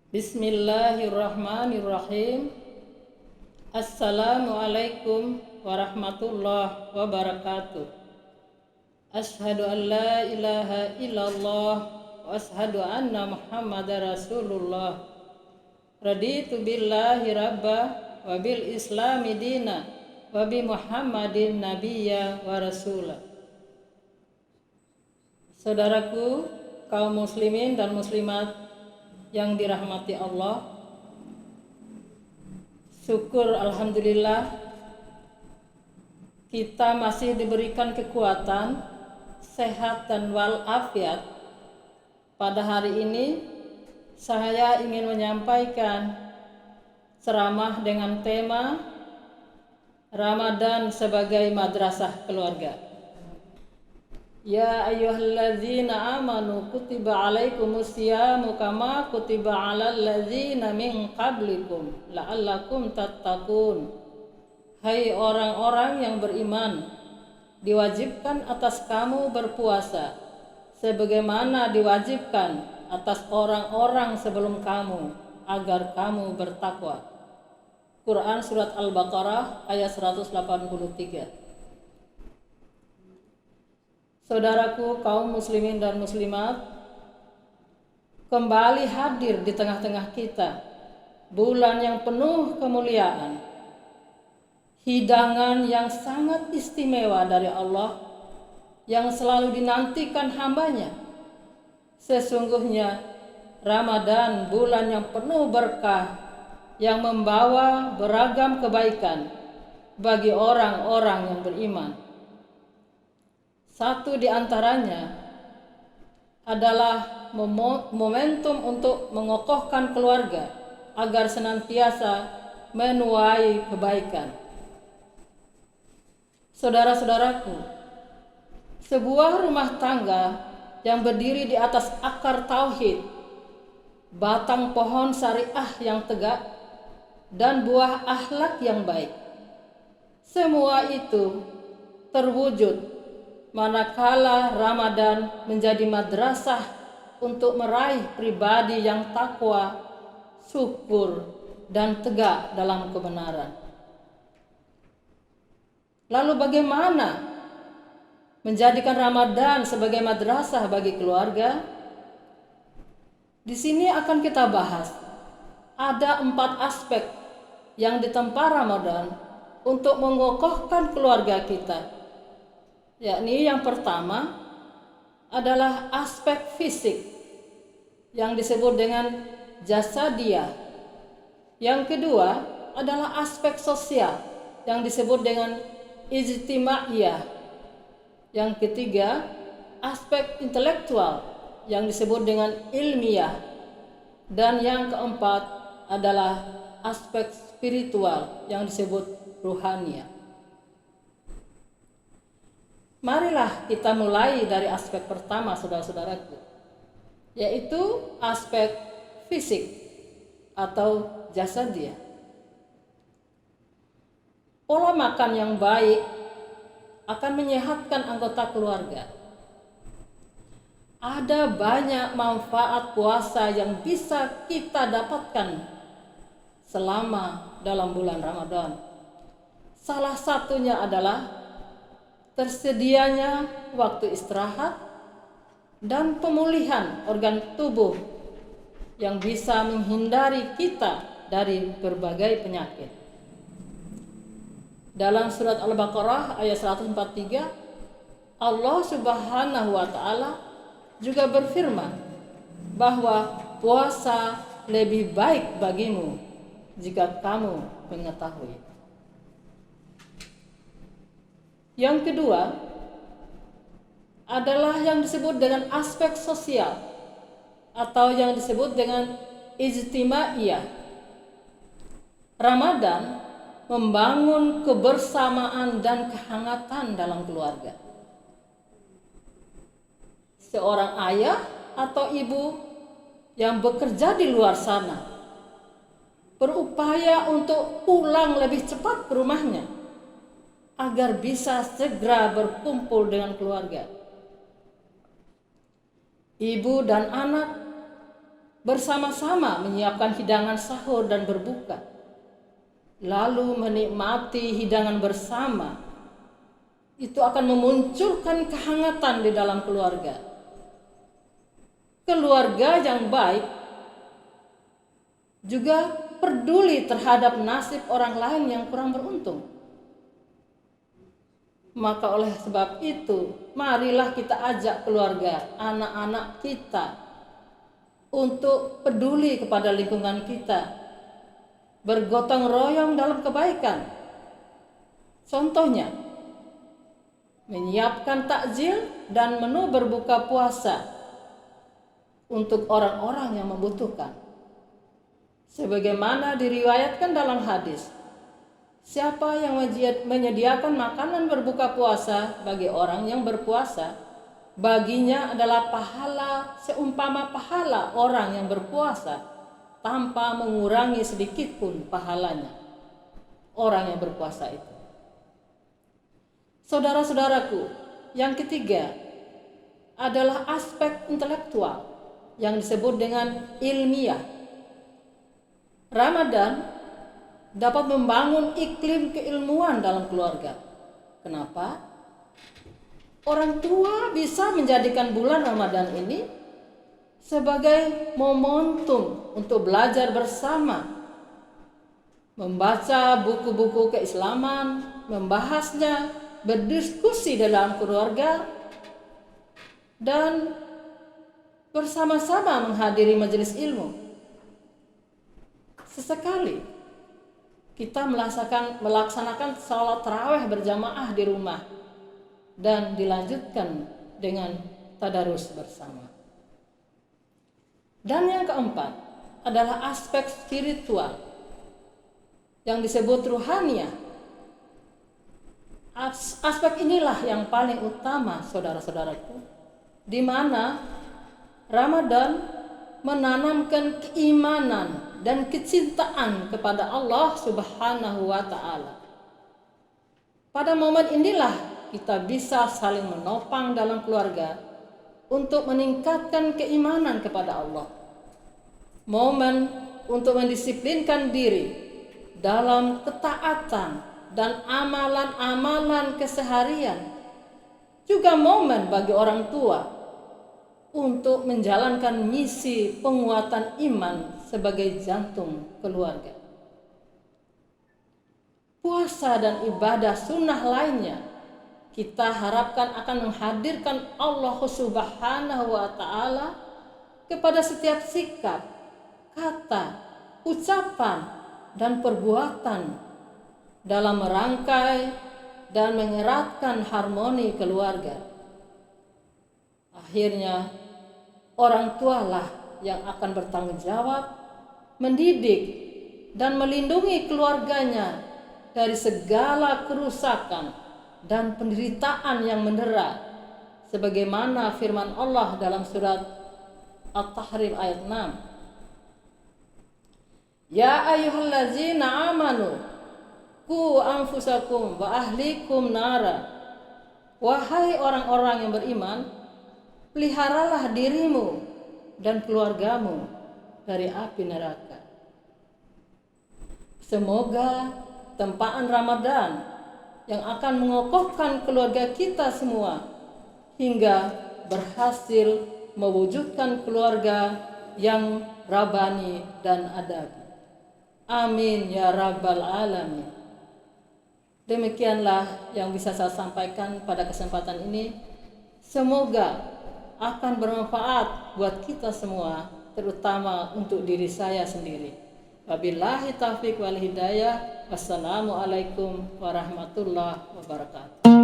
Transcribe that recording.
Bismillahirrahmanirrahim. Assalamualaikum warahmatullahi wabarakatuh. Asyhadu an la ilaha illallah wa asyhadu anna Muhammadar Rasulullah. Raditu billahi rabba wa bil islami dina wa bi Muhammadin nabiyya wa rasula. Saudaraku, kaum muslimin dan muslimat yang dirahmati Allah, syukur alhamdulillah kita masih diberikan kekuatan, sehat dan walafiat. Pada hari ini saya ingin menyampaikan ceramah dengan tema Ramadan sebagai madrasah keluarga. Ya ayyuhalladzina amanu kutiba alaikumusyamu kama kutiba alal ladzina min qablikum la'allakum tattaqun. Hai orang-orang yang beriman, diwajibkan atas kamu berpuasa sebagaimana diwajibkan atas orang-orang sebelum kamu agar kamu bertakwa. Quran surat Al-Baqarah ayat 183. Saudaraku kaum muslimin dan muslimat, kembali hadir di tengah-tengah kita bulan yang penuh kemuliaan, hidangan yang sangat istimewa dari Allah yang selalu dinantikan hambanya. Sesungguhnya Ramadan bulan yang penuh berkah yang membawa beragam kebaikan bagi orang-orang yang beriman. Satu di antaranya adalah momentum untuk mengokohkan keluarga agar senantiasa menuai kebaikan. Saudara-saudaraku, sebuah rumah tangga yang berdiri di atas akar tauhid, batang pohon syariah yang tegak, dan buah akhlak yang baik, semua itu terwujud manakala Ramadan menjadi madrasah untuk meraih pribadi yang takwa, syukur, dan tegak dalam kebenaran. Lalu bagaimana menjadikan Ramadan sebagai madrasah bagi keluarga? Di sini akan kita bahas. Ada 4 aspek yang ditempa Ramadan untuk mengokohkan keluarga kita. Yakni yang pertama adalah aspek fisik yang disebut dengan jasadiah. Yang kedua adalah aspek sosial yang disebut dengan ijtimaiyah. Yang ketiga, aspek intelektual yang disebut dengan ilmiah. Dan yang keempat adalah aspek spiritual yang disebut ruhaniyah. Marilah kita mulai dari aspek pertama, saudara-saudaraku, yaitu aspek fisik atau jasadiah. Pola makan yang baik akan menyehatkan anggota keluarga. Ada banyak manfaat puasa yang bisa kita dapatkan selama dalam bulan Ramadan. Salah satunya adalah tersedianya waktu istirahat dan pemulihan organ tubuh yang bisa menghindari kita dari berbagai penyakit. Dalam surat Al-Baqarah ayat 143, Allah Subhanahu wa taala juga berfirman bahwa puasa lebih baik bagimu jika kamu mengetahui. Yang kedua adalah yang disebut dengan aspek sosial atau yang disebut dengan ijtimaiyah. Ramadan membangun kebersamaan dan kehangatan dalam keluarga. Seorang ayah atau ibu yang bekerja di luar sana berupaya untuk pulang lebih cepat ke rumahnya agar bisa segera berkumpul dengan keluarga. Ibu dan anak bersama-sama menyiapkan hidangan sahur dan berbuka, lalu menikmati hidangan bersama, itu akan memunculkan kehangatan di dalam keluarga. Keluarga yang baik juga peduli terhadap nasib orang lain yang kurang beruntung. Maka oleh sebab itu, marilah kita ajak keluarga, anak-anak kita untuk peduli kepada lingkungan kita, bergotong royong dalam kebaikan. Contohnya, menyiapkan takjil dan menu berbuka puasa untuk orang-orang yang membutuhkan. Sebagaimana diriwayatkan dalam hadis, siapa yang menyediakan makanan berbuka puasa bagi orang yang berpuasa, baginya adalah pahala seumpama pahala orang yang berpuasa tanpa mengurangi sedikit pun pahalanya orang yang berpuasa itu. Saudara-saudaraku, yang ketiga adalah aspek intelektual yang disebut dengan ilmiah. Ramadan dapat membangun iklim keilmuan dalam keluarga. Kenapa? Orang tua bisa menjadikan bulan Ramadan ini sebagai momentum untuk belajar bersama, membaca buku-buku keislaman, membahasnya, berdiskusi dalam keluarga, dan bersama-sama menghadiri majelis ilmu. Sesekali kita melaksanakan sholat tarawih berjamaah di rumah dan dilanjutkan dengan tadarus bersama. Dan yang keempat adalah aspek spiritual yang disebut ruhaniyah. Aspek inilah yang paling utama, saudara-saudaraku, di mana Ramadan menanamkan keimanan dan kecintaan kepada Allah Subhanahu wa Ta'ala. Pada momen inilah kita bisa saling menopang dalam keluarga untuk meningkatkan keimanan kepada Allah. Momen untuk mendisiplinkan diri dalam ketaatan dan amalan-amalan keseharian. Juga momen bagi orang tua untuk menjalankan misi penguatan iman sebagai jantung keluarga. Puasa dan ibadah sunnah lainnya kita harapkan akan menghadirkan Allah Subhanahu wa Ta'ala kepada setiap sikap, kata, ucapan, dan perbuatan dalam merangkai dan mengeratkan harmoni keluarga. Akhirnya, orang tualah yang akan bertanggung jawab mendidik dan melindungi keluarganya dari segala kerusakan dan penderitaan yang mendera, sebagaimana firman Allah dalam surat At-Tahrim ayat 6. Ya ayyuhallazina amanu qu anfusakum wa ahlikum nara. Wahai orang-orang yang beriman, peliharalah dirimu dan keluargamu dari api neraka. Semoga tempaan Ramadan yang akan mengokohkan keluarga kita semua hingga berhasil mewujudkan keluarga yang rabani dan adabi. Amin ya rabbal alamin. Demikianlah yang bisa saya sampaikan pada kesempatan ini. Semoga akan bermanfaat buat kita semua, terutama untuk diri saya sendiri. Wabillahi taufiq wal hidayah. Wassalamualaikum warahmatullahi wabarakatuh.